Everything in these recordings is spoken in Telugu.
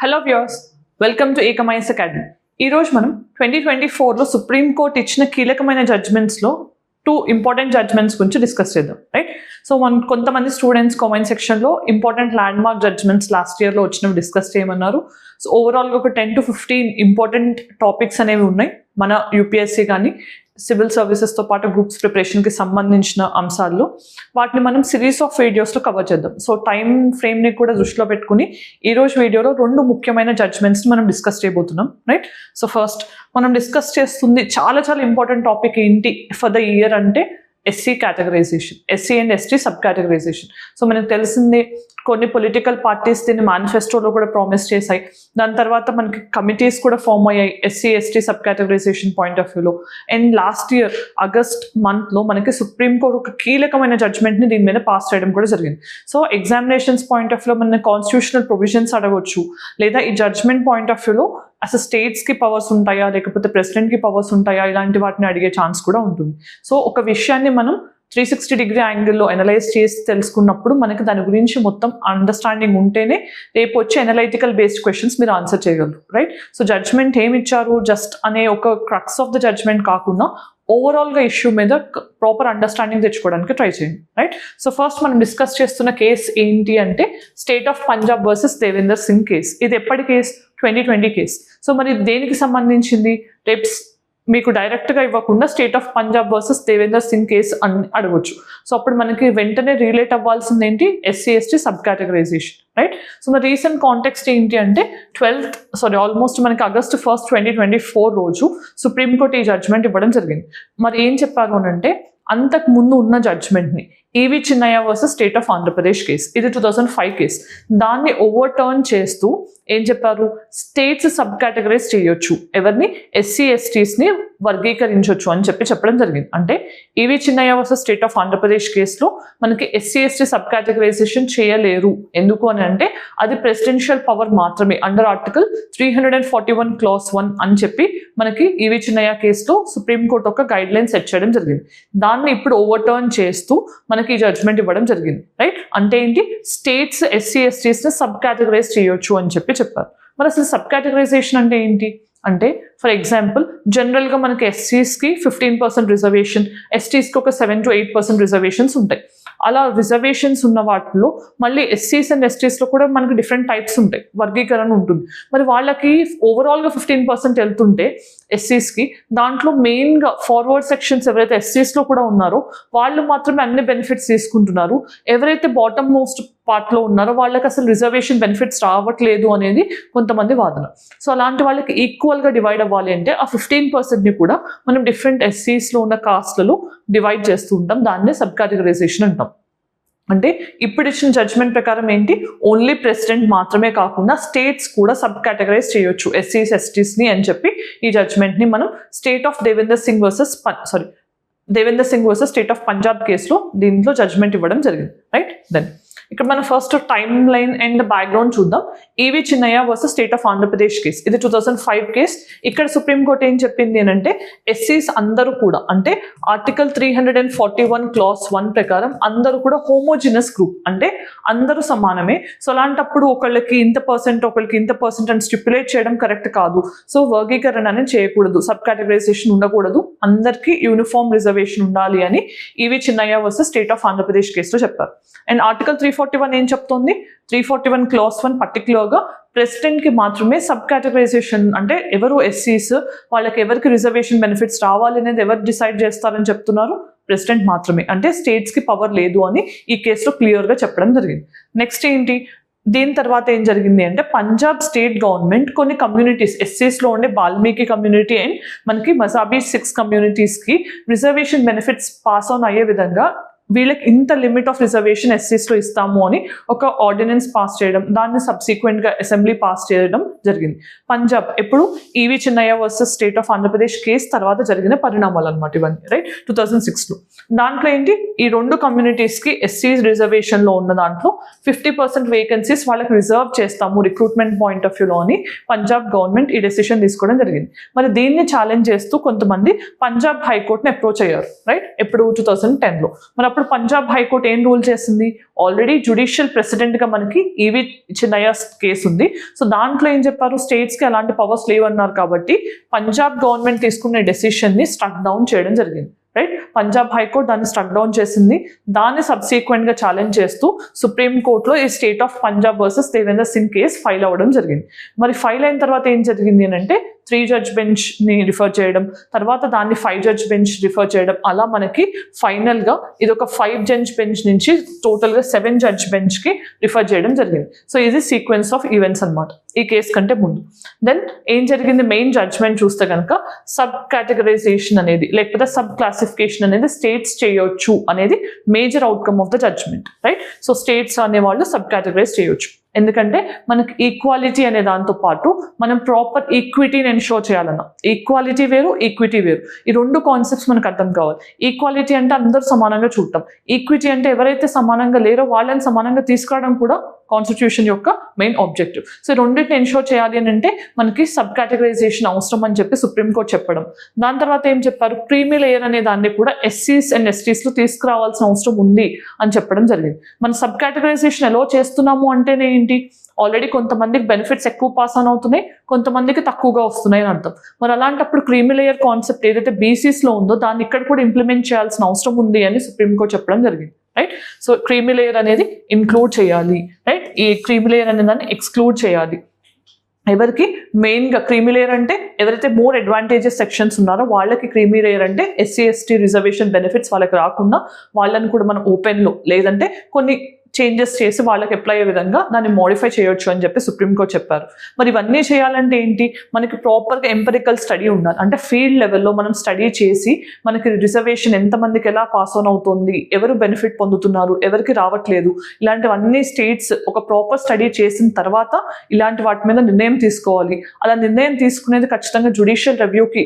హలో వ్యూవర్స్, వెల్కమ్ టు ఏకమైస్ అకాడమీ. ఈరోజు మనం 2024లో సుప్రీంకోర్టు ఇచ్చిన కీలకమైన జడ్జ్మెంట్స్లో 2 ఇంపార్టెంట్ జడ్జ్మెంట్స్ గురించి డిస్కస్ చేద్దాం. రైట్, సో కొంతమంది స్టూడెంట్స్ కామెంట్ సెక్షన్లో important landmark judgements last ఇయర్లో వచ్చినవి డిస్కస్ చేయమన్నారు. సో ఓవరాల్గా ఒక 10 to 15 ఇంపార్టెంట్ టాపిక్స్ అనేవి ఉన్నాయి మన యూపీఎస్సీ కానీ సివిల్ సర్వీసెస్తో పాటు గ్రూప్స్ ప్రిపరేషన్కి సంబంధించిన అంశాల్లో. వాటిని మనం సిరీస్ ఆఫ్ వీడియోస్లో కవర్ చేద్దాం. సో టైం ఫ్రేమ్ని కూడా దృష్టిలో పెట్టుకుని ఈరోజు వీడియోలో 2 ముఖ్యమైన జడ్జ్మెంట్స్ని మనం డిస్కస్ చేయబోతున్నాం. రైట్, సో ఫస్ట్ మనం డిస్కస్ చేస్తుంది చాలా ఇంపార్టెంట్ టాపిక్ ఏంటి ఫర్ ద ఇయర్ అంటే SC categorisation, SC and ST sub categorisation. So మనకు తెలిసిందే కొన్ని పొలిటికల్ పార్టీస్ దీన్ని మేనిఫెస్టోలో కూడా ప్రామిస్ చేశాయి. దాని తర్వాత మనకి కమిటీస్ కూడా ఫామ్ అయ్యాయి SC ST sub categorisation point of వ్యూలో. అండ్ లాస్ట్ ఇయర్ ఆగస్ట్ మంత్లో మనకి సుప్రీంకోర్టు ఒక కీలకమైన జడ్జ్మెంట్ని దీని మీద పాస్ చేయడం కూడా జరిగింది. సో ఎగ్జామినేషన్స్ పాయింట్ ఆఫ్ వ్యూలో మన కాన్స్టిట్యూషనల్ ప్రొవిజన్స్ అడగవచ్చు, లేదా ఈ జడ్జ్మెంట్ పాయింట్ ఆఫ్ వ్యూలో అసలు స్టేట్స్కి పవర్స్ ఉంటాయా లేకపోతే ప్రెసిడెంట్కి పవర్స్ ఉంటాయా ఇలాంటి వాటిని అడిగే ఛాన్స్ కూడా ఉంటుంది. సో ఒక విషయాన్ని మనం 360 యాంగిల్లో అనలైజ్ చేసి తెలుసుకున్నప్పుడు మనకి దాని గురించి మొత్తం అండర్స్టాండింగ్ ఉంటేనే రేపు వచ్చే అనలైటికల్ బేస్డ్ క్వశ్చన్స్ మీరు ఆన్సర్ చేయగలరు. రైట్, సో జడ్జ్మెంట్ ఏమి ఇచ్చారు జస్ట్ అనే ఒక క్రక్స్ ఆఫ్ ద జడ్జ్మెంట్ కాకుండా ఓవరాల్గా ఇష్యూ మీద ప్రాపర్ అండర్స్టాండింగ్ తెచ్చుకోవడానికి ట్రై చేయండి. రైట్, సో ఫస్ట్ మనం డిస్కస్ చేస్తున్న కేసు ఏంటి అంటే state of Punjab versus Devender Singh case. ఇది ఎప్పటి కేసు? 2020 కేసు. సో మరి దేనికి సంబంధించింది? రేపు మీకు డైరెక్ట్గా ఇవ్వకుండా state of Punjab versus Devender Singh case అని అడగవచ్చు. సో అప్పుడు మనకి వెంటనే రిలేట్ అవ్వాల్సింది ఏంటి? SC ST sub categorisation. Right, so మరి రీసెంట్ కాంటెక్స్ట్ ఏంటి అంటే ఆల్మోస్ట్ మనకి August 1, 2024 రోజు సుప్రీంకోర్టు ఈ జడ్జ్మెంట్ ఇవ్వడం జరిగింది. మరి ఏం చెప్పారు అని అంటే అంతకు ముందు ఉన్న జడ్జ్మెంట్ని E V Chinnaiah versus state of Andhra Pradesh case, ఇది 2005 కేసు, దాన్ని ఓవర్ టర్న్ చేస్తూ ఏం చెప్పారు? స్టేట్స్ సబ్ కేటగరైజ్ చేయొచ్చు, ఎవరిని? ఎస్సీ ఎస్టీస్ని వర్గీకరించవచ్చు అని చెప్పడం జరిగింది. అంటే E V Chinnaiah versus state of Andhra Pradesh కేసులో మనకి ఎస్సీ ఎస్టీ సబ్ కేటగరైజేషన్ చేయలేరు. ఎందుకు అని అంటే అది ప్రెసిడెన్షియల్ పవర్ మాత్రమే అండర్ ఆర్టికల్ 341 Clause 1 అని చెప్పి మనకి ఈవి చిన్నయ్య కేసులో సుప్రీంకోర్టు ఒక గైడ్ లైన్ సెట్ చేయడం జరిగింది. దాన్ని ఇప్పుడు ఓవర్ టర్న్ చేస్తూ మనకి ఈ జడ్జ్మెంట్ ఇవ్వడం జరిగింది. రైట్, అంటే ఏంటి? స్టేట్స్ ఎస్సీ ఎస్టీస్ని సబ్ కేటగరైజ్ చేయొచ్చు అని చెప్పారు. మరి అసలు సబ్ కేటగరైజేషన్ అంటే ఏంటి అంటే, ఫర్ ఎగ్జాంపుల్ జనరల్గా మనకి ఎస్సీస్కి 15% రిజర్వేషన్, ఎస్టీస్కి ఒక 7 to 8% రిజర్వేషన్స్ ఉంటాయి. అలా రిజర్వేషన్స్ ఉన్న వాటిలో మళ్ళీ ఎస్సీస్ అండ్ ఎస్టీస్లో కూడా మనకి డిఫరెంట్ టైప్స్ ఉంటాయి, వర్గీకరణ ఉంటుంది. మరి వాళ్ళకి ఓవరాల్గా 15% వెళ్తుంటే ఎస్సీస్కి, దాంట్లో మెయిన్గా ఫార్వర్డ్ సెక్షన్స్ ఎవరైతే ఎస్సీస్లో కూడా ఉన్నారో వాళ్ళు మాత్రమే అన్ని బెనిఫిట్స్ తీసుకుంటున్నారు. ఎవరైతే బాటమ్ మోస్ట్ పార్ట్లో ఉన్నారో వాళ్ళకి అసలు రిజర్వేషన్ బెనిఫిట్స్ రావట్లేదు అనేది కొంతమంది వాదన. సో అలాంటి వాళ్ళకి ఈక్వల్గా డివైడ్ అవ్వాలి అంటే ఆ 15%ని కూడా మనం డిఫరెంట్ ఎస్సీస్లో ఉన్న కాస్ట్లలో డివైడ్ చేస్తూ ఉంటాం. దాన్నే సబ్ కేటగరైజేషన్ అంటాం. అంటే ఇప్పుడు ఇచ్చిన జడ్జ్మెంట్ ప్రకారం ఏంటి? ఓన్లీ ప్రెసిడెంట్ మాత్రమే కాకుండా స్టేట్స్ కూడా సబ్ కేటగరైజ్ చేయొచ్చు ఎస్సీస్ ఎస్టీస్ని అని చెప్పి ఈ జడ్జ్మెంట్ని మనం state of Davinder Singh versus state of Punjab కేసులో దీంట్లో జడ్జ్మెంట్ ఇవ్వడం జరిగింది. రైట్, దెన్ ఇక్కడ మనం first timeline and background చూద్దాం. E V Chinnaiah versus state of Andhra Pradesh case, ఇది 2005 కేసు. ఇక్కడ సుప్రీంకోర్టు ఏం చెప్పింది అని అంటే ఎస్సీస్ అందరూ కూడా అంటే ఆర్టికల్ 341 Clause 1 ప్రకారం అందరూ కూడా హోమోజినస్ గ్రూప్, అంటే అందరూ సమానమే. సో అలాంటప్పుడు ఒకళ్ళకి ఇంత పర్సెంట్ ఒకళ్ళకి ఇంత పర్సెంట్ అని స్టిపులేట్ చేయడం కరెక్ట్ కాదు. సో వర్గీకరణ అనేది చేయకూడదు, సబ్ కేటగరైజేషన్ ఉండకూడదు, అందరికీ యూనిఫామ్ రిజర్వేషన్ ఉండాలి అని E V Chinnaiah versus state of Andhra Pradesh కేసులో చెప్పారు. అండ్ ఆర్టికల్ 341 ఏం చెప్తోంది? 341 Clause 1 పర్టికులర్గా ప్రెసిడెంట్కి మాత్రమే సబ్ కేటగరైజేషన్, అంటే ఎవరు ఎస్సీస్ వాళ్ళకి ఎవరికి రిజర్వేషన్ బెనిఫిట్స్ రావాలి అనేది ఎవరు డిసైడ్ చేస్తారని చెప్తున్నారు? ప్రెసిడెంట్ మాత్రమే. అంటే స్టేట్స్కి పవర్ లేదు అని ఈ కేసులో క్లియర్గా చెప్పడం జరిగింది. నెక్స్ట్ ఏంటి? దీని తర్వాత ఏం జరిగింది అంటే పంజాబ్ స్టేట్ గవర్నమెంట్ కొన్ని కమ్యూనిటీస్, ఎస్సీస్లో ఉండే వాల్మీకి కమ్యూనిటీ అండ్ మనకి Mazhabi 6 కమ్యూనిటీస్కి reservation benefits pass on అయ్యే విధంగా వీళ్ళకి ఇంత లిమిట్ ఆఫ్ రిజర్వేషన్ ఎస్సీస్లో ఇస్తాము అని ఒక ఆర్డినెన్స్ పాస్ చేయడం, దాన్ని సబ్సిక్వెంట్గా అసెంబ్లీ పాస్ చేయడం జరిగింది. పంజాబ్ ఎప్పుడు E V Chinnaiah versus state of Andhra Pradesh case తర్వాత జరిగిన పరిణామాలు అనమాట ఇవన్నీ. రైట్, 2006లో దాంట్లో ఏంటి? ఈ 2 కమ్యూనిటీస్కి ఎస్సీస్ రిజర్వేషన్లో ఉన్న దాంట్లో 50% వేకెన్సీస్ వాళ్ళకి రిజర్వ్ చేస్తాము రిక్రూట్మెంట్ పాయింట్ ఆఫ్ వ్యూలో అని పంజాబ్ గవర్నమెంట్ ఈ డెసిషన్ తీసుకోవడం జరిగింది. మరి దీన్ని ఛాలెంజ్ చేస్తూ కొంతమంది పంజాబ్ హైకోర్టుని అప్రోచ్ అయ్యారు. రైట్, ఎప్పుడు? 2010లో. మరి అప్పుడు పంజాబ్ హైకోర్టు ఏం రూల్ చేసింది, ఆల్రెడీ జ్యుడిషియల్ ప్రెసిడెంట్గా మనకి ఈవి చిన్నయ్య కేసు ఉంది. సో దాంట్లో ఏం చెప్పారు, స్టేట్స్కి అలాంటి పవర్స్ లేవన్నారు కాబట్టి పంజాబ్ గవర్నమెంట్ తీసుకునే డెసిషన్ని స్ట్రక్ డౌన్ చేయడం జరిగింది. రైట్, పంజాబ్ హైకోర్టు దాన్ని స్ట్రక్ డౌన్ చేసింది. దాన్ని సబ్సీక్వెంట్గా ఛాలెంజ్ చేస్తూ సుప్రీంకోర్టులో ఈ state of Punjab versus Devendra Singh case file అవ్వడం జరిగింది. మరి ఫైల్ అయిన తర్వాత ఏం జరిగింది అని అంటే 3 జడ్జ్ బెంచ్ని రిఫర్ చేయడం, తర్వాత దాన్ని 5 జడ్జ్ బెంచ్ రిఫర్ చేయడం, అలా మనకి ఫైనల్గా ఇది ఒక 5 జడ్జ్ బెంచ్ నుంచి టోటల్గా 7 జడ్జ్ బెంచ్కి రిఫర్ చేయడం జరిగింది. సో ఇది సీక్వెన్స్ ఆఫ్ ఈవెంట్స్ అనమాట ఈ కేసు కంటే ముందు. దెన్ ఏం జరిగింది, మెయిన్ జడ్జ్మెంట్ చూస్తే కనుక సబ్ కేటగరైజేషన్ అనేది లేకపోతే సబ్ క్లాసిఫికేషన్ అనేది స్టేట్స్ చేయొచ్చు అనేది major outcome of the judgement. Right, so states అనేవాళ్ళు సబ్ కేటగరైజ్ చేయొచ్చు. ఎందుకంటే మనకి ఈక్వాలిటీ అనే దాంతో పాటు మనం ప్రాపర్ ఈక్విటీని ఎన్షోర్ చేయాలన్నా, ఈక్వాలిటీ వేరు ఈక్విటీ వేరు, ఈ 2 కాన్సెప్ట్స్ మనకు అర్థం కావాలి. ఈక్వాలిటీ అంటే అందరూ సమానంగా చూడటం, ఈక్విటీ అంటే ఎవరైతే సమానంగా లేరో వాళ్ళని సమానంగా తీసుకురావడం కూడా కాన్స్టిట్యూషన్ యొక్క మెయిన్ ఆబ్జెక్టివ్. సో రెండింటిని ఎన్షోర్ చేయాలి అని అంటే మనకి సబ్ కేటగరైజేషన్ అవసరం అని చెప్పి సుప్రీంకోర్టు చెప్పడం. దాని తర్వాత ఏం చెప్పారు, క్రీమీ లేయర్ అనే దాన్ని కూడా ఎస్సీస్ అండ్ ఎస్టీస్లో తీసుకురావాల్సిన అవసరం ఉంది అని చెప్పడం జరిగింది. మన సబ్ కేటగరైజేషన్ ఎలా చేస్తున్నాము అంటేనే ఏంటి, ఆల్రెడీ కొంతమందికి బెనిఫిట్స్ ఎక్కువ పాస్ ఆన్ అవుతున్నాయి, కొంతమందికి తక్కువగా వస్తున్నాయి అని అర్థం. మరి అలాంటప్పుడు క్రీమీ లేయర్ కాన్సెప్ట్ ఏదైతే బీసీస్లో ఉందో దాన్ని ఇక్కడ కూడా ఇంప్లిమెంట్ చేయాల్సిన అవసరం ఉంది అని సుప్రీంకోర్టు చెప్పడం జరిగింది. రైట్, సో క్రీమీ లేయర్ అనేది ఇంక్లూడ్ చేయాలి. రైట్, ఈ క్రీమీ లేయర్ అనే దాన్ని ఎక్స్క్లూడ్ చేయాలి. ఎవరికి మెయిన్గా క్రీమీ లేయర్ అంటే ఎవరైతే మోర్ అడ్వాంటేజెస్ సెక్షన్స్ ఉన్నారో వాళ్ళకి క్రీమీ లేయర్ అంటే ఎస్సీ ఎస్టీ రిజర్వేషన్ బెనిఫిట్స్ వాళ్ళకి రాకుండా వాళ్ళని కూడా మనం ఓపెన్లో లేదంటే కొన్ని చేంజెస్ చేసి వాళ్ళకి అప్లై అయ్యే విధంగా దాన్ని మోడిఫై చేయొచ్చు అని చెప్పి సుప్రీంకోర్టు చెప్పారు. మరి ఇవన్నీ చేయాలంటే ఏంటి, మనకి ప్రాపర్గా ఎంపెరికల్ స్టడీ ఉండాలి. అంటే ఫీల్డ్ లెవెల్లో మనం స్టడీ చేసి మనకి రిజర్వేషన్ ఎంతమందికి ఎలా పాస్ ఆన్ అవుతుంది, ఎవరు బెనిఫిట్ పొందుతున్నారు, ఎవరికి రావట్లేదు, ఇలాంటివన్నీ స్టేట్స్ ఒక ప్రాపర్ స్టడీ చేసిన తర్వాత ఇలాంటి వాటి మీద నిర్ణయం తీసుకోవాలి. అలా నిర్ణయం తీసుకునేది ఖచ్చితంగా జ్యుడిషియల్ రివ్యూకి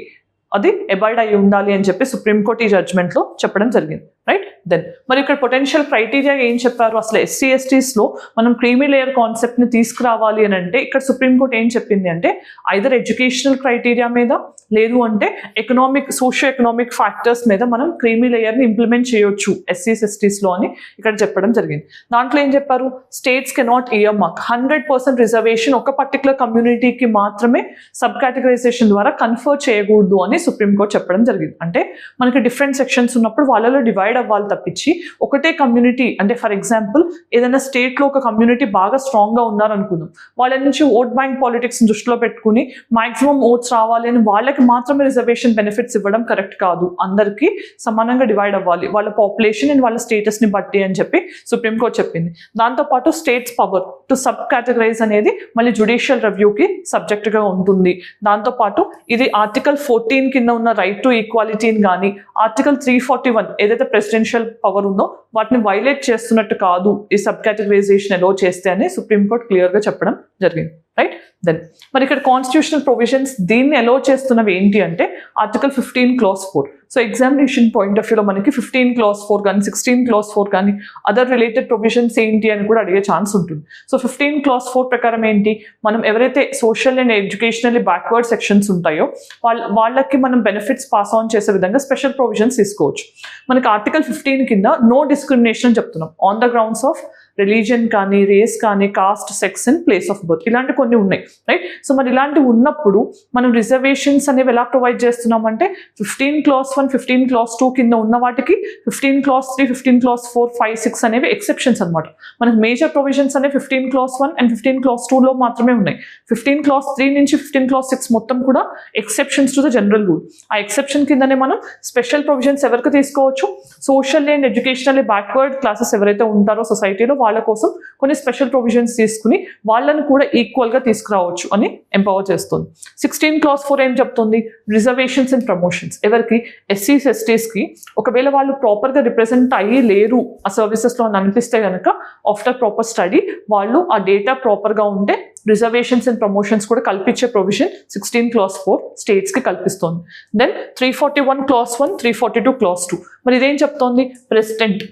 అది అబాయిడ్ అయ్యి ఉండాలి అని చెప్పి సుప్రీంకోర్టు ఈ జడ్జ్మెంట్లో చెప్పడం జరిగింది. రైట్, దెన్ మరి ఇక్కడ పొటెన్షియల్ క్రైటీరియా ఏం చెప్పారు, అసలు ఎస్సీ ఎస్టీస్లో మనం క్రీమీ లేయర్ కాన్సెప్ట్ని తీసుకురావాలి అని అంటే ఇక్కడ సుప్రీంకోర్టు ఏం చెప్పింది అంటే ఐదర్ ఎడ్యుకేషనల్ క్రైటీరియా మీద లేదు అంటే సోషియో ఎకనామిక్ ఫ్యాక్టర్స్ మీద మనం క్రీమీ లేయర్ని ఇంప్లిమెంట్ చేయొచ్చు ఎస్సీస్ ఎస్టీస్లో అని ఇక్కడ చెప్పడం జరిగింది. దాంట్లో ఏం చెప్పారు, states cannot year mark 100% reservation ఒక పర్టికులర్ కమ్యూనిటీకి మాత్రమే సబ్ కేటగరైజేషన్ ద్వారా కన్ఫర్ చేయకూడదు అని సుప్రీంకోర్టు చెప్పడం జరిగింది. అంటే మనకి డిఫరెంట్ సెక్షన్స్ ఉన్నప్పుడు వాళ్ళలో డివైడ్ అవ్వాలి తప్పించి ఒకటే కమ్యూనిటీ, అంటే ఫర్ ఎగ్జాంపుల్ ఏదైనా స్టేట్లో ఒక కమ్యూనిటీ బాగా స్ట్రాంగ్గా ఉన్నారనుకుందాం, వాళ్ళ నుంచి ఓట్ బ్యాంక్ పాలిటిక్స్ దృష్టిలో పెట్టుకుని మాక్సిమం ఓట్స్ రావాలి అని వాళ్ళకి మాత్రమే రిజర్వేషన్ బెనిఫిట్స్ ఇవ్వడం కరెక్ట్ కాదు. అందరికీ సమానంగా డివైడ్ అవ్వాలి వాళ్ళ పాపులేషన్ అండ్ వాళ్ళ స్టేటస్ని బట్టి అని చెప్పి సుప్రీంకోర్టు చెప్పింది. దాంతోపాటు states power to sub categorise అనేది మళ్ళీ జ్యుడిషియల్ రివ్యూకి సబ్జెక్ట్గా ఉంటుంది. దాంతోపాటు ఇది ఆర్టికల్ 14 కింద ఉన్న రైట్ టు ఈక్వాలిటీని కానీ ఆర్టికల్ 341 ఏదైతే ప్రెసిడెన్షియల్ పవర్ ఉందో వాటిని వైలేట్ చేస్తున్నట్టు కాదు ఈ సబ్ కేటగరైజేషన్ ఎలా చేస్తే అని సుప్రీంకోర్టు క్లియర్గా చెప్పడం జరిగింది. రైట్, దెన్ మరి ఇక్కడ కాన్స్టిట్యూషనల్ ప్రొవిజన్స్ దీన్ని అలో చేస్తున్నవి ఏంటి అంటే article 15 class 4. So examination point of వ్యూలో మనకి 15 క్లాస్ 4 కానీ 16 క్లాస్ 4 కానీ అదర్ రిలేటెడ్ ప్రొవిజన్స్ ఏంటి అని కూడా అడిగే ఛాన్స్ ఉంటుంది. సో 15 క్లాస్ 4 ప్రకారం ఏంటి, మనం ఎవరైతే social and educationally backward sections ఉంటాయో వాళ్ళకి మనం బెనిఫిట్స్ పాస్ ఆన్ చేసే విధంగా స్పెషల్ ప్రొవిజన్స్ తీసుకోవచ్చు. మనకి ఆర్టికల్ 15 కింద నో డిస్క్రిమినేషన్ అని చెప్తున్నాం on the grounds of religion కానీ రేస్ కానీ cost sex and place of birth ఇలాంటి కొన్ని ఉన్నాయి. రైట్, సో మరి ఇలాంటివి ఉన్నప్పుడు మనం రిజర్వేషన్స్ అనేవి ఎలా ప్రొవైడ్ చేస్తున్నామంటే 15 క్లాస్ 1 15 క్లాస్ 2 కింద ఉన్న వాటికి 15 క్లాస్ 3 15 క్లాస్ 4 5 6 అనేవి ఎక్సెప్షన్స్ అనమాట. మనకి మేజర్ ప్రొవిజన్స్ అనేవి 15 క్లాస్ 1 అండ్ 15 క్లాస్ 2లో మాత్రమే ఉన్నాయి. 15 క్లాస్ 3 నుంచి 15 క్లాస్ 6 మొత్తం కూడా exceptions to the general rule. ఆ ఎక్సెప్షన్ కిందనే మనం స్పెషల్ ప్రొవిజన్స్ ఎవరికి తీసుకోవచ్చు, social and educationally backward classes ఎవరైతే ఉంటారో సొసైటీలో వాళ్ళ కోసం కొన్ని స్పెషల్ ప్రొవిజన్స్ తీసుకుని వాళ్ళని కూడా ఈక్వల్గా తీసుకురావచ్చు అని ఎంపవర్ చేస్తుంది. 16 క్లాస్ 4 ఏం చెప్తుంది, రిజర్వేషన్స్ అండ్ ప్రమోషన్స్ ఎవరికి, ఎస్సీస్ ఎస్టీస్కి ఒకవేళ వాళ్ళు ప్రాపర్గా రిప్రజెంట్ అయ్యి లేరు ఆ సర్వీసెస్లో అని అనిపిస్తే కనుక ఆఫ్టర్ ప్రాపర్ స్టడీ వాళ్ళు ఆ డేటా ప్రాపర్గా ఉంటే రిజర్వేషన్స్ అండ్ ప్రమోషన్స్ కూడా కల్పించే ప్రొవిజన్ 16 క్లాస్ 4 స్టేట్స్కి కల్పిస్తుంది. దెన్ 341 క్లాస్ 1 342 క్లాస్ 2 మరి ఇదేం చెప్తోంది, ప్రెసిడెంట్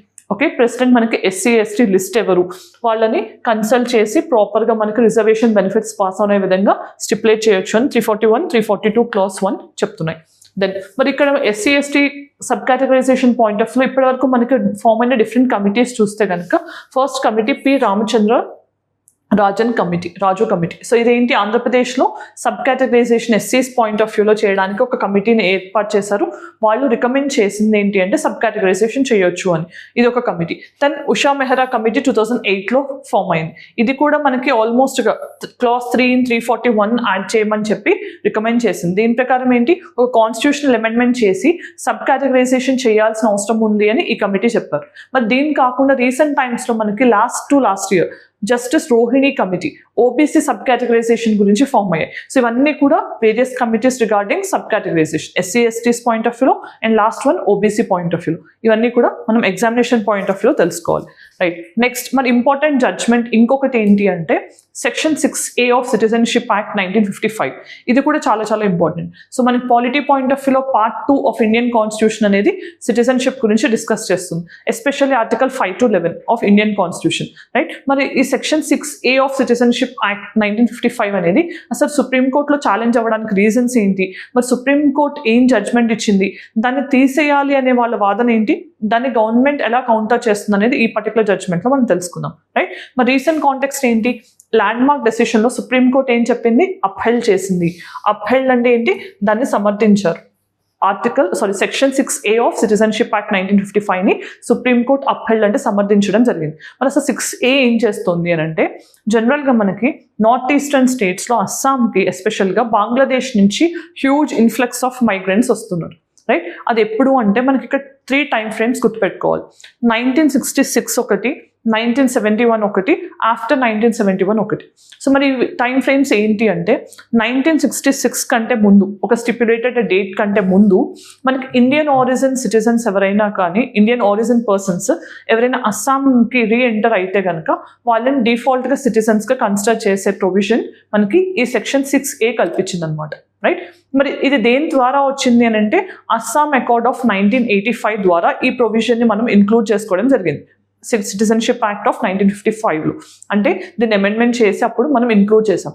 ప్రెసిడెంట్ మనకి ఎస్సీ ఎస్టీ లిస్ట్ ఎవరు వాళ్ళని కన్సల్ట్ చేసి ప్రాపర్గా మనకి రిజర్వేషన్ బెనిఫిట్స్ పాస్ అనే విధంగా స్టిపులేట్ చేయొచ్చు అని 341 342 క్లాస్ 1 చెప్తున్నాయి. దెన్ మరి ఇక్కడ SC ST sub categorisation point of view ఇప్పటి వరకు మనకి ఫామ్ అయిన డిఫరెంట్ కమిటీస్ చూస్తే కనుక ఫస్ట్ కమిటీ పి రామచంద్ర రాజు కమిటీ. సో ఇదేంటి, ఆంధ్రప్రదేశ్లో సబ్ కేటగరైజేషన్ ఎస్సీస్ పాయింట్ ఆఫ్ వ్యూలో చేయడానికి ఒక కమిటీని ఏర్పాటు చేశారు. వాళ్ళు రికమెండ్ చేసింది ఏంటి అంటే సబ్ కేటగరైజేషన్ చేయొచ్చు అని. ఇది ఒక committee. Then Usha Mehra committee 2008లో ఫామ్ అయింది. ఇది కూడా మనకి ఆల్మోస్ట్ క్లాస్ 3 in 341 యాడ్ చేయమని చెప్పి రికమెండ్ చేసింది. దీని ప్రకారం ఏంటి, ఒక కాన్స్టిట్యూషనల్ అమెండ్మెంట్ చేసి సబ్ కేటగరైజేషన్ చేయాల్సిన అవసరం ఉంది అని ఈ కమిటీ చెప్పారు. మరి దీని కాకుండా రీసెంట్ టైమ్స్లో మనకి last year justice Rohini committee OBC sub categorization గురించి ఫామ్ అయ్యాయి. సో ఇవన్నీ కూడా various committees regarding sub categorization SC STs point of వ్యూలో and last one OBC point of వ్యూలో. ఇవన్నీ కూడా మనం ఎగ్జామినేషన్ పాయింట్ ఆఫ్ వ్యూలో తెలుసుకోవాలి. రైట్, నెక్స్ట్ మరి ఇంపార్టెంట్ జడ్జ్మెంట్ ఇంకొకటి ఏంటి అంటే section 6A of citizenship act 1955. ఇది కూడా చాలా చాలా ఇంపార్టెంట్. సో మనకి పాలిటీ పాయింట్ ఆఫ్ వ్యూలో పార్ట్ 2 ఆఫ్ ఇండియన్ కాన్స్టిట్యూషన్ అనేది సిటిజన్షిప్ గురించి డిస్కస్ చేస్తుంది, especially article 5 to 11 of Indian constitution. Right, మరి ఈ section 6A of citizenship act 1955 అనేది అసలు సుప్రీంకోర్టులో ఛాలెంజ్ అవ్వడానికి రీజన్స్ ఏంటి, మరి సుప్రీంకోర్టు ఏం జడ్జ్మెంట్ ఇచ్చింది, దాన్ని తీసేయాలి అనే వాళ్ళ వాదన ఏంటి, దాన్ని గవర్నమెంట్ ఎలా కౌంటర్ చేస్తుంది అనేది ఈ పర్టికులర్ జడ్జ్మెంట్లో మనం తెలుసుకుందాం. రైట్, మరి రీసెంట్ కాంటెక్స్ట్ ఏంటి, ల్యాండ్ మార్క్ డెసిషన్లో సుప్రీంకోర్టు ఏం చెప్పింది, అప్హెల్డ్ చేసింది. అప్హెల్డ్ అంటే ఏంటి, దాన్ని సమర్థించారు. Section 6A of citizenship act 1955ని సుప్రీంకోర్టు అప్హెల్డ్ అంటే సమర్థించడం జరిగింది. మరి అసలు 6A ఏం చేస్తుంది అని అంటే జనరల్గా మనకి నార్త్ ఈస్టర్న్ స్టేట్స్లో అస్సాంకి ఎస్పెషల్గా బంగ్లాదేశ్ నుంచి హ్యూజ్ ఇన్ఫ్లక్స్ ఆఫ్ మైగ్రెంట్స్ వస్తున్నారు. రైట్, అది ఎప్పుడు అంటే మనకి ఇక్కడ 3 టైం ఫ్రేమ్స్ గుర్తుపెట్టుకోవాలి. 1966 ఒకటి, 1971 ఒకటి, ఆఫ్టర్ 1971 ఒకటి. సో మరి టైం ఫ్రేమ్స్ ఏంటి అంటే 1966 కంటే ముందు, ఒక స్టిప్యులేటెడ్ డేట్ కంటే ముందు మనకి ఇండియన్ ఆరిజిన్ సిటిజన్స్ ఎవరైనా కానీ, ఇండియన్ ఆరిజిన్ పర్సన్స్ ఎవరైనా అస్సాంకి రీఎంటర్ అయితే కనుక వాళ్ళని డిఫాల్ట్గా సిటిజన్స్గా కన్సిడర్ చేసే ప్రొవిజన్ మనకి ఈ సెక్షన్ 6A కల్పించింది అనమాట. రైట్, మరి ఇది దేని ద్వారా వచ్చింది అని అంటే అస్సాం అకార్డ్ ఆఫ్ 1985 ద్వారా ఈ ప్రొవిజన్ని మనం ఇంక్లూడ్ చేసుకోవడం జరిగింది సిటిజన్షిప్ యాక్ట్ ఆఫ్ 1955లో. అంటే దీన్ని అమెండ్మెంట్ చేసి అప్పుడు మనం ఇంక్లూడ్ చేసాం.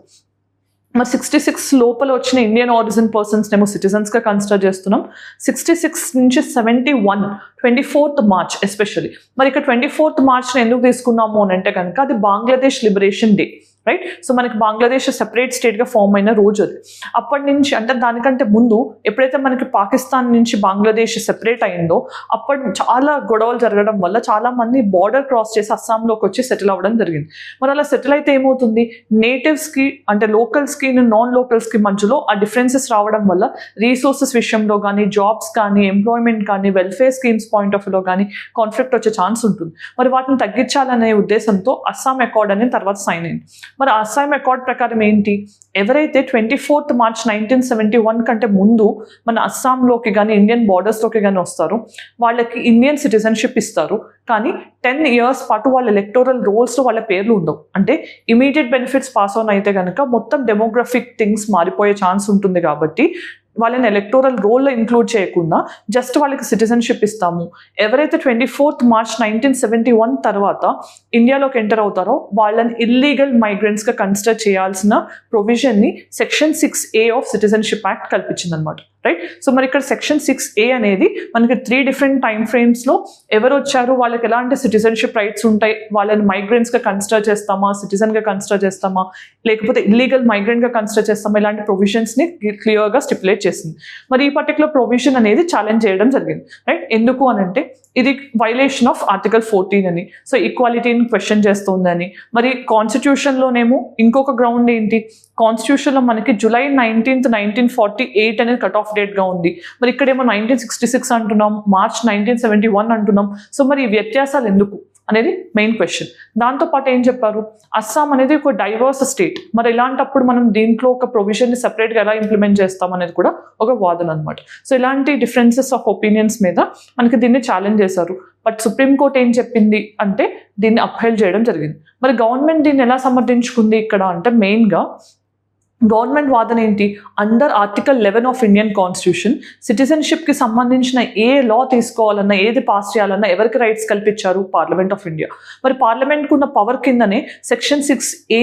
మరి 66 లోపల వచ్చిన ఇండియన్ ఆరిజిన్ పర్సన్స్ ఏమో సిటిజన్స్గా కన్సిడర్ చేస్తున్నాం. 66 నుంచి 71 24th మార్చ్ ఎస్పెషల్లీ. మరి ఇక్కడ 24th మార్చ్ని ఎందుకు తీసుకున్నాము అని అంటే కనుక అది Bangladesh liberation day. Right, so మనకి బంగ్లాదేశ్ సెపరేట్ స్టేట్గా ఫామ్ అయిన రోజు అది. అప్పటి నుంచి అంటే దానికంటే ముందు ఎప్పుడైతే మనకి పాకిస్తాన్ నుంచి బంగ్లాదేశ్ సెపరేట్ అయిందో అప్పటి చాలా గొడవలు జరగడం వల్ల చాలా మంది బార్డర్ క్రాస్ చేసి అస్సాంలోకి వచ్చి సెటిల్ అవ్వడం జరిగింది. మరి అలా సెటిల్ అయితే ఏమవుతుంది, నేటివ్స్కి అంటే లోకల్స్కి నాన్ లోకల్స్కి మధ్యలో ఆ డిఫరెన్సెస్ రావడం వల్ల రీసోర్సెస్ విషయంలో కానీ, జాబ్స్ కానీ, ఎంప్లాయ్మెంట్ కానీ, వెల్ఫేర్ స్కీమ్స్ పాయింట్ ఆఫ్ వ్యూలో కానీ కాన్ఫ్లిక్ట్ వచ్చే ఛాన్స్ ఉంటుంది. మరి వాటిని తగ్గించాలనే ఉద్దేశంతో అస్సాం అకార్డ్ అనేది తర్వాత సైన్ అయింది. మరి అస్సాం అకార్డ్ ప్రకారం ఏంటి, ఎవరైతే 24th మార్చ్ 1971 కంటే ముందు మన అస్సాంలోకి కానీ ఇండియన్ బార్డర్స్లోకి కానీ వస్తారో వాళ్ళకి ఇండియన్ సిటిజన్షిప్ ఇస్తారు. కానీ 10 years పాటు వాళ్ళ ఎలక్టోరల్ రోల్స్లో వాళ్ళ పేర్లు ఉండవు. అంటే ఇమీడియట్ బెనిఫిట్స్ పాస్ ఆన్ అయితే కనుక మొత్తం డెమోగ్రఫిక్ థింగ్స్ మారిపోయే ఛాన్స్ ఉంటుంది. కాబట్టి వాళ్ళని ఎలక్టోరల్ రోల్లో ఇంక్లూడ్ చేయకుండా జస్ట్ వాళ్ళకి సిటిజన్షిప్ ఇస్తాము. ఎవరైతే 24th మార్చ్ 1971 తర్వాత ఇండియాలోకి ఎంటర్ అవుతారో వాళ్ళని ఇల్లీగల్ మైగ్రెంట్స్గా కన్సిడర్ చేయాల్సిన ప్రొవిజన్ని section 6A of citizenship act కల్పించింది అనమాట. రైట్, సో మరి ఇక్కడ సెక్షన్ 6A అనేది మనకి 3 different టైం ఫ్రేమ్స్లో ఎవరు వచ్చారు, వాళ్ళకి ఎలాంటి సిటిజన్షిప్ రైట్స్ ఉంటాయి, వాళ్ళని మైగ్రెంట్స్గా కన్సిడర్ చేస్తామా, సిటిజన్గా కన్సిడర్ చేస్తామా, లేకపోతే ఇల్లీగల్ మైగ్రెంట్గా కన్సిడర్ చేస్తామా, ఇలాంటి ప్రొవిజన్స్ని క్లియర్గా స్టిపులేట్ చేసింది. మరి ఈ పర్టికులర్ ప్రొవిజన్ అనేది ఛాలెంజ్ చేయడం జరిగింది. రైట్, ఎందుకు అనంటే ఇది వైలేషన్ ఆఫ్ ఆర్టికల్ 14 అని, సో ఈక్వాలిటీని క్వశ్చన్ చేస్తుందని. మరి కాన్స్టిట్యూషన్లోనేమో ఇంకొక గ్రౌండ్ ఏంటి, కాన్స్టిట్యూషన్లో మనకి July 19th 1948 అనేది కట్ ఆఫ్ డేట్గా ఉంది. మరి ఇక్కడేమో 1966 అంటున్నాం, మార్చ్ 1971 అంటున్నాం. సో మరి ఈ వ్యత్యాసాలు ఎందుకు అనేది మెయిన్ క్వశ్చన్. దాంతోపాటు ఏం చెప్పారు, అస్సాం అనేది ఒక డైవర్స్ స్టేట్. మరి ఇలాంటప్పుడు మనం దీంట్లో ఒక ప్రొవిజన్ని సెపరేట్గా ఎలా ఇంప్లిమెంట్ చేస్తాం అనేది కూడా ఒక వాదన అనమాట. సో ఇలాంటి డిఫరెన్సెస్ ఆఫ్ ఒపీనియన్స్ మీద మనకి దీన్ని ఛాలెంజ్ చేశారు. బట్ సుప్రీంకోర్టు ఏం చెప్పింది అంటే దీన్ని అప్హెల్డ్ చేయడం జరిగింది. మరి గవర్నమెంట్ దీన్ని ఎలా సమర్థించుకుంది ఇక్కడ అంటే మెయిన్గా గవర్నమెంట్ వాదన ఏంటి? Under article 11 of Indian constitution సిటిజన్షిప్కి సంబంధించిన ఏ లా తీసుకోవాలన్నా, ఏది పాస్ చేయాలన్నా ఎవరికి రైట్స్ కల్పించారు? Parliament of India. మరి పార్లమెంట్కు ఉన్న పవర్ కిందనే సెక్షన్ 6A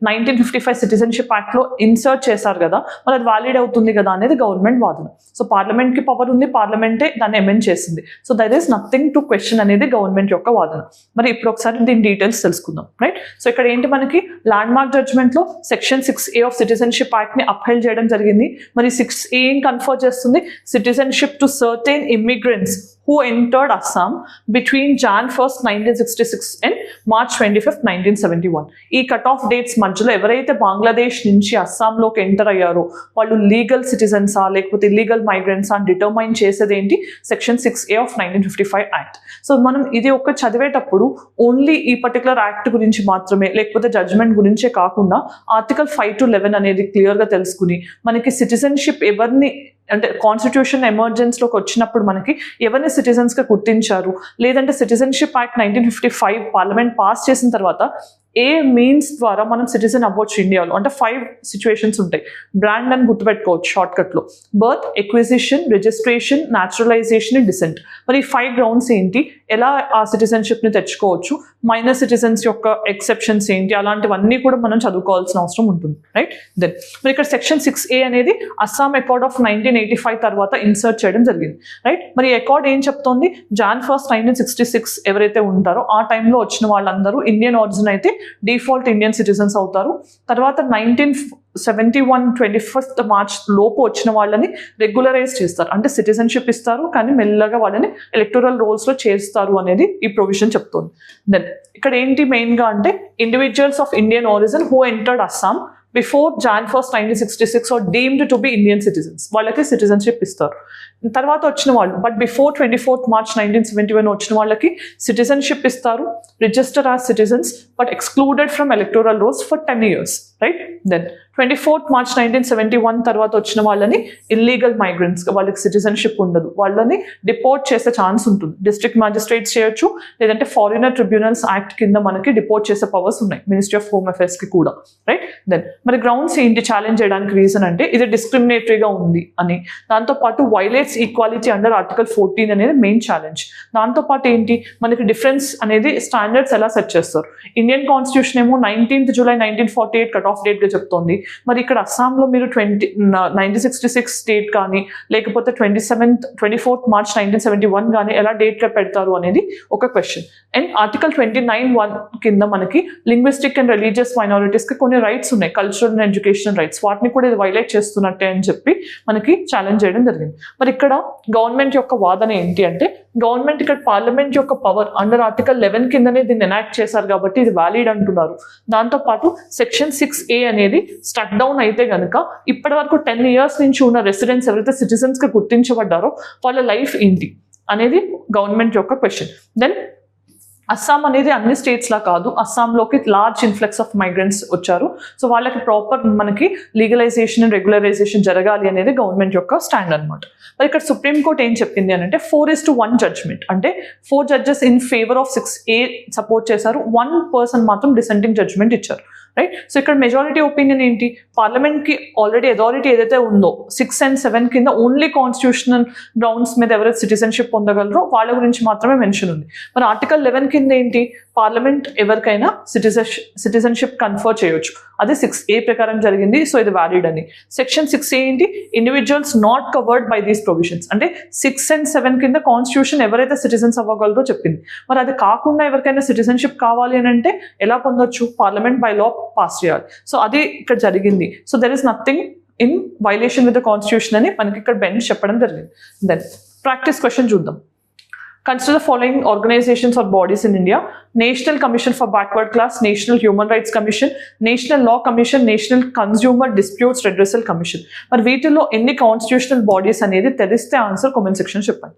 (1955) సిటిజన్షిప్ యాక్ట్లో ఇన్సర్ట్ చేశారు కదా, మరి అది వ్యాలిడ్ అవుతుంది కదా అనేది గవర్నమెంట్ వాదన. సో పార్లమెంట్కి పవర్ ఉంది, పార్లమెంటే దాన్ని అమెండ్ చేసింది. So there is nothing to question అనేది గవర్నమెంట్ యొక్క వాదన. మరి ఇప్పుడు ఒకసారి దీని డీటెయిల్స్ తెలుసుకుందాం, రైట్? సో ఇక్కడ ఏంటి, మనకి ల్యాండ్ మార్క్ జడ్జ్మెంట్లో section 6A of citizenship act ని అప్హెల్డ్ చేయడం జరిగింది. మరి 6A కన్ఫర్ చేస్తుంది citizenship to certain immigrants who entered Assam between Jan 1st, 1966 and March 25th, 1971. ఈ కట్ ఆఫ్ డేట్స్ మధ్యలో ఎవరైతే బంగ్లాదేశ్ నుంచి అస్సాంలోకి ఎంటర్ అయ్యారో వాళ్ళు లీగల్ సిటిజన్సా లేకపోతే ఇల్లీగల్ మైగ్రెంట్సా అని డిటర్మైన్ చేసేది ఏంటి? Section 6A of 1955 act. So మనం ఇది ఒక్క చదివేటప్పుడు ఓన్లీ ఈ పర్టికులర్ యాక్ట్ గురించి మాత్రమే, లేకపోతే జడ్జ్మెంట్ గురించే కాకుండా ఆర్టికల్ 5 to 11 అనేది క్లియర్గా తెలుసుకుని మనకి సిటిజన్షిప్ ఎవరిని అంటే కాన్స్టిట్యూషన్ ఎమర్జెన్సీలోకి వచ్చినప్పుడు మనకి ఎవరిని సిటిజన్స్గా గుర్తించారు, లేదంటే సిటిజన్షిప్ యాక్ట్ 1955 పార్లమెంట్ పాస్ చేసిన తర్వాత ఏ మీన్స్ ద్వారా మనం సిటిజన్ అవ్వచ్చు ఇండియాలో అంటే 5 సిచ్యువేషన్స్ ఉంటాయి. బ్రాండ్ అని గుర్తుపెట్టుకోవచ్చు షార్ట్కట్లో: birth, acquisition, registration, naturalization, descent. మరి ఈ 5 గ్రౌండ్స్ ఏంటి, ఎలా ఆ సిటిజన్షిప్ని తెచ్చుకోవచ్చు, మైనర్ సిటిజన్స్ యొక్క ఎక్సెప్షన్స్ ఏంటి, అలాంటివన్నీ కూడా మనం చదువుకోవాల్సిన అవసరం ఉంటుంది, రైట్? దెన్ మరి ఇక్కడ సెక్షన్ 6A అనేది అస్సాం అకార్డ్ ఆఫ్ 1985 తర్వాత ఇన్సర్ట్ చేయడం జరిగింది, రైట్? మరి ఈ అకార్డ్ ఏం చెప్తోంది? Jan 1st, 1966 ఎవరైతే ఉంటారో ఆ టైంలో వచ్చిన వాళ్ళందరూ ఇండియన్ ఆరిజిన్ అయితే డిఫాల్ట్ ఇండియన్ సిటిజన్స్ అవుతారు. తర్వాత 1971 21st March లోపు వచ్చిన వాళ్ళని రెగ్యులరైజ్ చేస్తారు, అంటే సిటిజన్షిప్ ఇస్తారు కానీ మెల్లగా వాళ్ళని ఎలక్టోరల్ రోల్స్లో చేస్తారు అనేది ఈ ప్రొవిజన్ చెప్తుంది. దెన్ ఇక్కడ ఏంటి మెయిన్గా అంటే individuals of Indian origin who entered Assam before Jan 1st, 1966 are deemed to be Indian citizens, వాళ్ళకి సిటిజన్షిప్ ఇస్తారు. తర్వాత వచ్చిన వాళ్ళు బట్ బిఫోర్ 24th March 1971 వచ్చిన వాళ్ళకి సిటిజన్షిప్ ఇస్తారు, register as citizens but excluded from electoral rolls for 10 years, right? Then 24th March 1971 తర్వాత వచ్చిన వాళ్ళని ఇల్లీగల్ మైగ్రెంట్స్గా, వాళ్ళకి సిటిజన్షిప్ ఉండదు, వాళ్ళని డిపోర్ట్ చేసే ఛాన్స్ ఉంటుంది. డిస్ట్రిక్ట్ మ్యాజిస్ట్రేట్స్ చేయొచ్చు, లేదంటే ఫారినర్ ట్రిబ్యునల్స్ యాక్ట్ కింద మనకి డిపోర్ట్ చేసే పవర్స్ ఉన్నాయి మినిస్ట్రీ ఆఫ్ హోమ్ అఫైర్స్కి కూడా, రైట్? దెన్ మరి గ్రౌండ్స్ ఏంటి ఛాలెంజ్ చేయడానికి? రీజన్ అంటే ఇది డిస్క్రిమినేటరీగా ఉంది అని, దాంతోపాటు వైలేట్స్ ఈక్వాలిటీ అండర్ ఆర్టికల్ 14 అనేది మెయిన్ ఛాలెంజ్. దాంతోపాటు ఏంటి, మనకి డిఫరెన్స్ అనేది స్టాండర్డ్స్ ఎలా సెట్ చేస్తారు? ఇండియన్ కాన్స్టిట్యూషన్ ఏమో 19th July 1948 కట్ ఆఫ్ డేట్గా చెప్తోంది. మరి ఇక్కడ అస్సాంలో మీరు 1966 డేట్ కానీ లేకపోతే 24th March 1971 కానీ ఎలా డేట్గా పెడతారు అనేది ఒక క్వశ్చన్. అండ్ ఆర్టికల్ 29(1) కింద మనకి లింగ్విస్టిక్ అండ్ రిలీజియస్ మైనారిటీస్కి కొన్ని రైట్స్ ఉన్నాయి, కల్చరల్ అండ్ ఎడ్యుకేషనల్ రైట్స్, వాటిని కూడా ఇది వైలేట్ చేస్తున్నట్టే అని చెప్పి మనకి ఛాలెంజ్ చేయడం జరిగింది. మరి ఇక్కడ గవర్నమెంట్ యొక్క వాదన ఏంటి అంటే, గవర్నమెంట్ ఇక్కడ పార్లమెంట్ యొక్క పవర్ అండర్ ఆర్టికల్ 11 కిందనే దీన్ని ఎనాక్ట్ చేశారు కాబట్టి ఇది వ్యాలిడ్ అంటున్నారు. దాంతోపాటు సెక్షన్ 6A అనేది స్టక్ డౌన్ అయితే కనుక ఇప్పటి వరకు 10 years నుంచి ఉన్న రెసిడెంట్స్ ఎవరైతే సిటిజన్స్గా గుర్తించబడ్డారో వాళ్ళ లైఫ్ ఏంటి అనేది గవర్నమెంట్ యొక్క క్వశ్చన్. దెన్ అస్సాం అనేది అన్ని స్టేట్స్లా కాదు, అస్సాంలోకి లార్జ్ ఇన్ఫ్లక్స్ ఆఫ్ మైగ్రెంట్స్ వచ్చారు. సో వాళ్ళకి ప్రాపర్ మనకి లీగలైజేషన్ అండ్ రెగ్యులరైజేషన్ జరగాలి అనేది గవర్నమెంట్ యొక్క స్టాండ్ అనమాట. మరి ఇక్కడ సుప్రీంకోర్టు ఏం చెప్పింది అని అంటే 4:1 జడ్జ్మెంట్, అంటే 4 judges in favour of 6A support చేశారు, 1 person మాత్రం డిసెంటింగ్ జడ్జ్మెంట్ ఇచ్చారు, రైట్? సో ఇక్కడ మెజారిటీ ఒపీనియన్ ఏంటి, పార్లమెంట్కి ఆల్రెడీ అథారిటీ ఏదైతే ఉందో 6 and 7 కింద ఓన్లీ కాన్స్టిట్యూషనల్ గ్రౌండ్స్ మీద ఎవరైతే సిటిజన్షిప్ పొందగలరో వాళ్ళ గురించి మాత్రమే మెన్షన్ ఉంది. మరి ఆర్టికల్ 11 కింద ఏంటి, పార్లమెంట్ ఎవరికైనా సిటిజన్షిప్ కన్ఫర్ చేయొచ్చు, అది 6A ప్రకారం జరిగింది. సో ఇది వ్యాలిడ్ అని. సెక్షన్ 6A ఏంటి, individuals not covered by these provisions, అంటే 6 and 7 కింద కాన్స్టిట్యూషన్ ఎవరైతే సిటిజన్స్ అవ్వగలరో చెప్పింది. మరి అది కాకుండా ఎవరికైనా సిటిజన్షిప్ కావాలి అని అంటే ఎలా పొందొచ్చు, పార్లమెంట్ బై లా పాస్ చేయాలి. సో అది ఇక్కడ జరిగింది. So there is nothing in violation with the constitution అని మనకి ఇక్కడ బెంచ్ చెప్పడం జరిగింది. దెన్ ప్రాక్టీస్ క్వశ్చన్ చూద్దాం. Consider the following organizations or bodies in India: National Commission for Backward Class, National Human Rights Commission, National Law Commission, National Consumer Disputes Redressal Commission. మరి వీటిలో ఎన్ని కాన్స్టిట్యూషనల్ బాడీస్ అనేది తెలిస్తే ఆన్సర్ కామెంట్ సెక్షన్ చెప్పండి.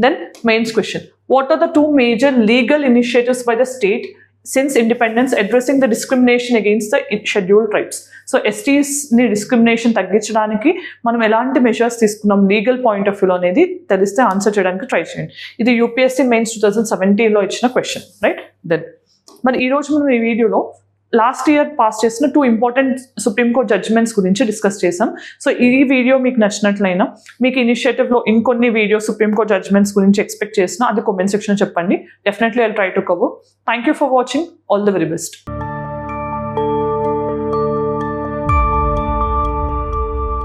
Then mains question: What are the 2 major legal initiatives by the state since independence addressing the discrimination against the scheduled tribes? So STsని డిస్క్రిమినేషన్ తగ్గించడానికి మనం ఎలాంటి మెజర్స్ తీసుకున్నాం లీగల్ పాయింట్ ఆఫ్ వ్యూలో అనేది తెలిస్తే ఆన్సర్ చేయడానికి ట్రై చేయండి. ఇది UPSC మెయిన్స్ 2017లో ఇచ్చిన క్వశ్చన్, రైట్? దెన్ మరి ఈరోజు మనం ఈ వీడియోలో లాస్ట్ ఇయర్ పాస్ చేసిన 2 ఇంపార్టెంట్ సుప్రీంకోర్టు జడ్జ్మెంట్స్ గురించి డిస్కస్ చేసాం. సో ఈ వీడియో మీకు నచ్చినట్లయినా, మీకు ఇనిషియేటివ్లో ఇంకొన్ని వీడియో సుప్రీంకోర్టు జడ్జ్మెంట్స్ గురించి ఎక్స్పెక్ట్ చేసినా అది కామెంట్ సెక్షన్ చెప్పండి. Definitely I try to cover. Thank you for watching. All the very best.